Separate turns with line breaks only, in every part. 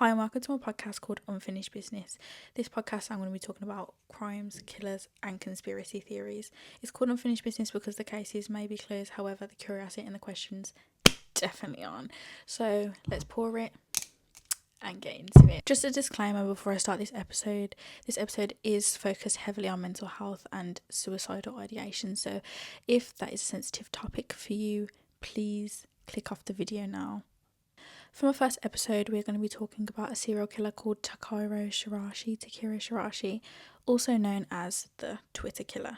Hi and welcome to my podcast called Unfinished Business. This podcast I'm going to be talking about crimes, killers and conspiracy theories. It's called Unfinished Business because the cases may be closed, however the curiosity and the questions definitely aren't. So let's pour it and get into it. Just a disclaimer before I start this episode is focused heavily on mental health and suicidal ideation, so if that is a sensitive topic for you, please click off the video now. For my first episode, we're going to be talking about a serial killer called Takihiro Shirashi, also known as the Twitter Killer.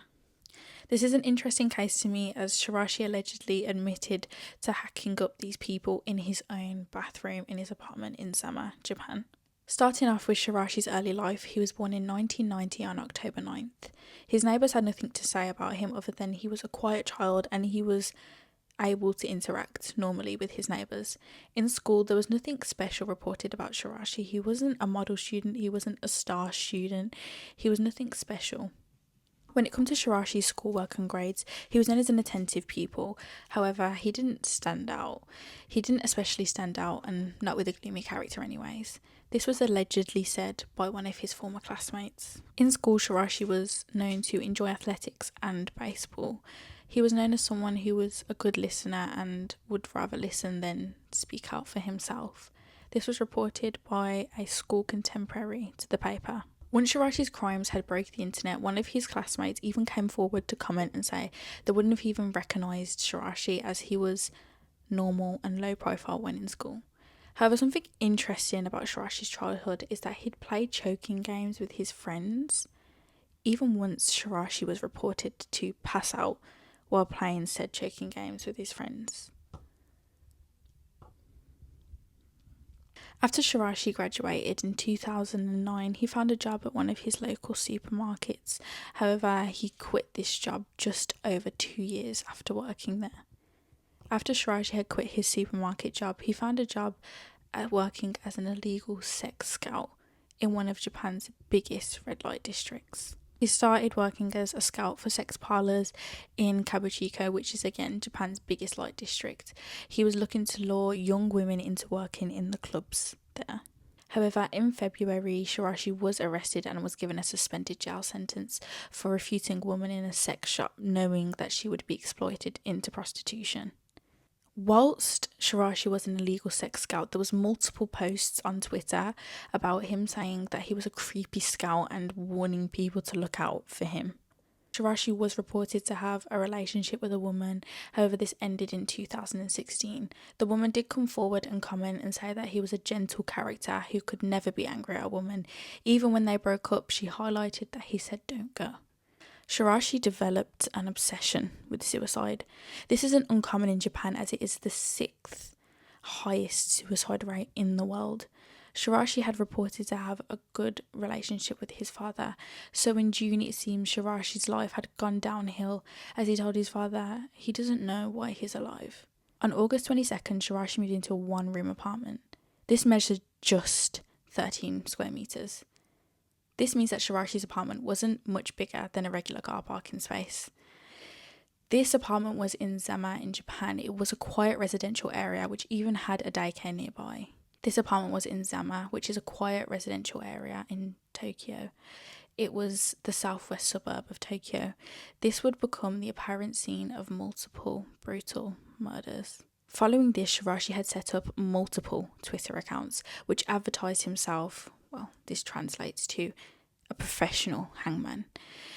This is an interesting case to me as Shirashi allegedly admitted to hacking up these people in his own bathroom in his apartment in Sama, Japan. Starting off with Shirashi's early life, he was born in 1990 on October 9th. His neighbours had nothing to say about him other than he was a quiet child and he was able to interact normally with his neighbours. In school, there was nothing special reported about Shirashi. He wasn't a model student, he wasn't a star student, he was nothing special. When it comes to Shirashi's schoolwork and grades, he was known as an attentive pupil. However, he didn't stand out. He didn't especially stand out, and not with a gloomy character anyways. This was allegedly said by one of his former classmates. In school, Shirashi was known to enjoy athletics and baseball. He was known as someone who was a good listener and would rather listen than speak out for himself. This was reported by a school contemporary to the paper. Once Shirashi's crimes had broke the internet, one of his classmates even came forward to comment and say they wouldn't have even recognised Shirashi as he was normal and low profile when in school. However, something interesting about Shirashi's childhood is that he'd played choking games with his friends. Even once Shirashi was reported to pass out while playing said choking games with his friends. After Shirashi graduated in 2009, he found a job at one of his local supermarkets. However, he quit this job just over 2 years after working there. After Shirashi had quit his supermarket job, he found a job at working as an illegal sex scout in one of Japan's biggest red light districts. He started working as a scout for sex parlours in Kabuchiko, which is again Japan's biggest light district. He was looking to lure young women into working in the clubs there. However, in February, Shirashi was arrested and was given a suspended jail sentence for refuting a woman in a sex shop, knowing that she would be exploited into prostitution. Whilst Shirashi was an illegal sex scout, there was multiple posts on Twitter about him saying that he was a creepy scout and warning people to look out for him. Shirashi was reported to have a relationship with a woman, however this ended in 2016. The woman did come forward and comment and say that he was a gentle character who could never be angry at a woman. Even when they broke up, she highlighted that he said don't go. Shirashi developed an obsession with suicide. This isn't uncommon in Japan as it is the 6th highest suicide rate in the world. Shirashi had reported to have a good relationship with his father, so in June it seems Shirashi's life had gone downhill as he told his father he doesn't know why he's alive. On August 22nd, Shirashi moved into a one-room apartment. This measured just 13 square meters. This means that Shirashi's apartment wasn't much bigger than a regular car parking space. This apartment was in Zama in Japan. It was a quiet residential area which even had a daycare nearby. This apartment was in Zama, which is a quiet residential area in Tokyo. It was the southwest suburb of Tokyo. This would become the apparent scene of multiple brutal murders. Following this, Shirashi had set up multiple Twitter accounts which advertised himself. Well, this translates to a professional hangman.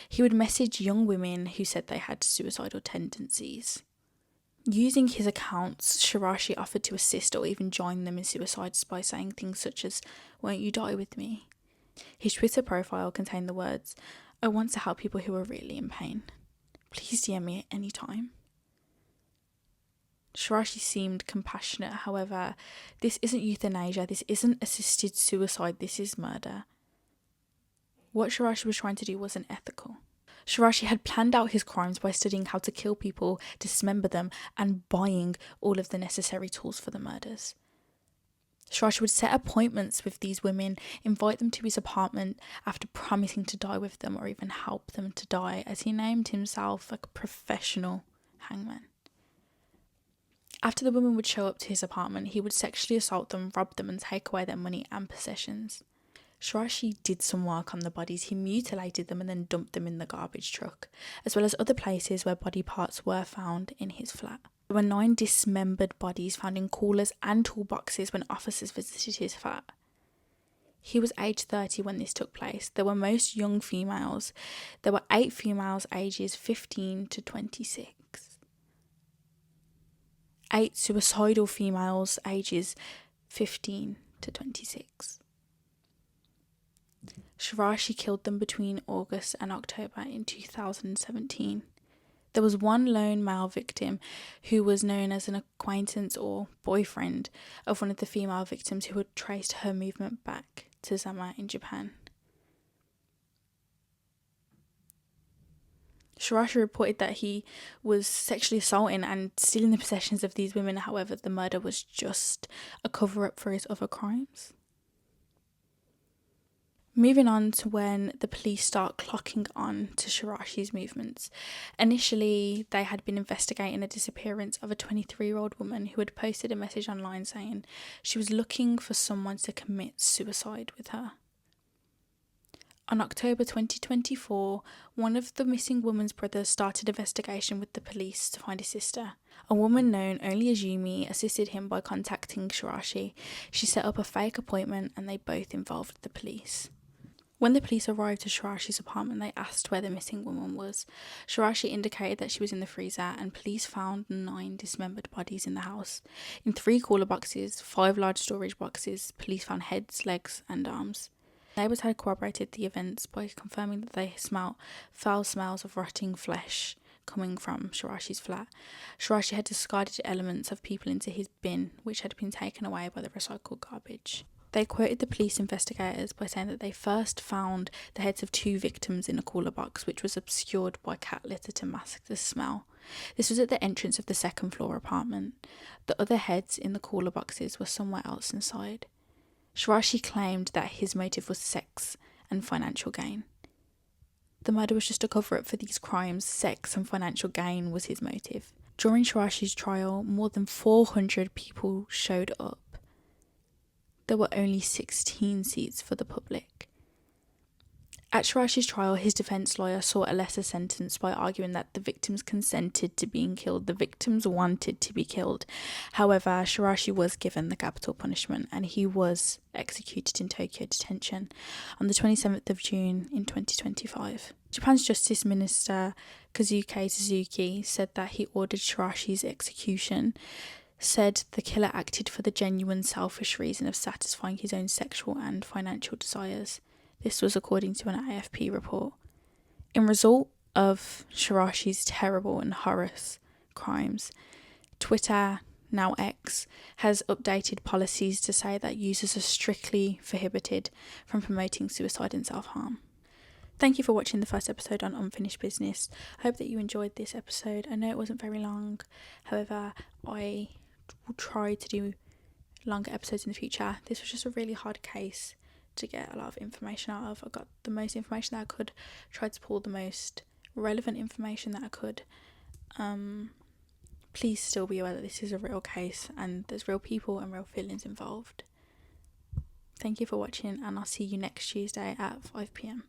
He would message young women who said they had suicidal tendencies. Using his accounts, Shirashi offered to assist or even join them in suicides by saying things such as, "Won't you die with me?" His Twitter profile contained the words, "I want to help people who are really in pain. Please DM me at any time." Shirashi seemed compassionate, however, this isn't euthanasia, this isn't assisted suicide, this is murder. What Shirashi was trying to do wasn't ethical. Shirashi had planned out his crimes by studying how to kill people, dismember them, and buying all of the necessary tools for the murders. Shirashi would set appointments with these women, invite them to his apartment after promising to die with them or even help them to die, as he named himself a professional hangman. After the women would show up to his apartment, he would sexually assault them, rob them, and take away their money and possessions. Shirashi did some work on the bodies. He mutilated them and then dumped them in the garbage truck, as well as other places where body parts were found in his flat. There were 9 dismembered bodies found in coolers and toolboxes when officers visited his flat. He was age 30 when this took place. There were most young females. There were 8 females ages 15 to 26. 8 suicidal females ages 15 to 26. Shirashi killed them between August and October in 2017. There was one lone male victim who was known as an acquaintance or boyfriend of one of the female victims who had traced her movement back to Zama in Japan. Shirashi reported that he was sexually assaulting and stealing the possessions of these women. However, the murder was just a cover-up for his other crimes. Moving on to when the police start clocking on to Shirashi's movements. Initially, they had been investigating the disappearance of a 23-year-old woman who had posted a message online saying she was looking for someone to commit suicide with her. On October 2024, one of the missing woman's brothers started an investigation with the police to find his sister. A woman known only as Yumi assisted him by contacting Shirashi. She set up a fake appointment and they both involved the police. When the police arrived to Shirashi's apartment, they asked where the missing woman was. Shirashi indicated that she was in the freezer, and police found 9 dismembered bodies in the house. In 3 cooler boxes, 5 large storage boxes, police found heads, legs, and arms. Neighbours had corroborated the events by confirming that they smelt foul smells of rotting flesh coming from Shirashi's flat. Shirashi had discarded elements of people into his bin, which had been taken away by the recycled garbage. They quoted the police investigators by saying that they first found the heads of 2 victims in a cooler box, which was obscured by cat litter to mask the smell. This was at the entrance of the 2nd floor apartment. The other heads in the cooler boxes were somewhere else inside. Shirashi claimed that his motive was sex and financial gain. The murder was just a cover-up for these crimes. Sex and financial gain was his motive. During Shirashi's trial, more than 400 people showed up. There were only 16 seats for the public. At Shirashi's trial, his defense lawyer sought a lesser sentence by arguing that the victims consented to being killed. The victims wanted to be killed. However, Shirashi was given the capital punishment and he was executed in Tokyo detention on the 27th of June in 2025. Japan's Justice Minister Kazuke Suzuki said that he ordered Shirashi's execution, said the killer acted for the genuine selfish reason of satisfying his own sexual and financial desires. This was according to an AFP report. In result of Shirashi's terrible and horrendous crimes, Twitter, now X, has updated policies to say that users are strictly prohibited from promoting suicide and self-harm. Thank you for watching the first episode on Unfinished Business. I hope that you enjoyed this episode. I know it wasn't very long. However, I will try to do longer episodes in the future. This was just a really hard case to get a lot of information out of. I got the most information that I could, tried to pull the most relevant information that I could. Please still be aware that this is a real case and there's real people and real feelings involved. Thank you for watching and I'll see you next Tuesday at 5 p.m.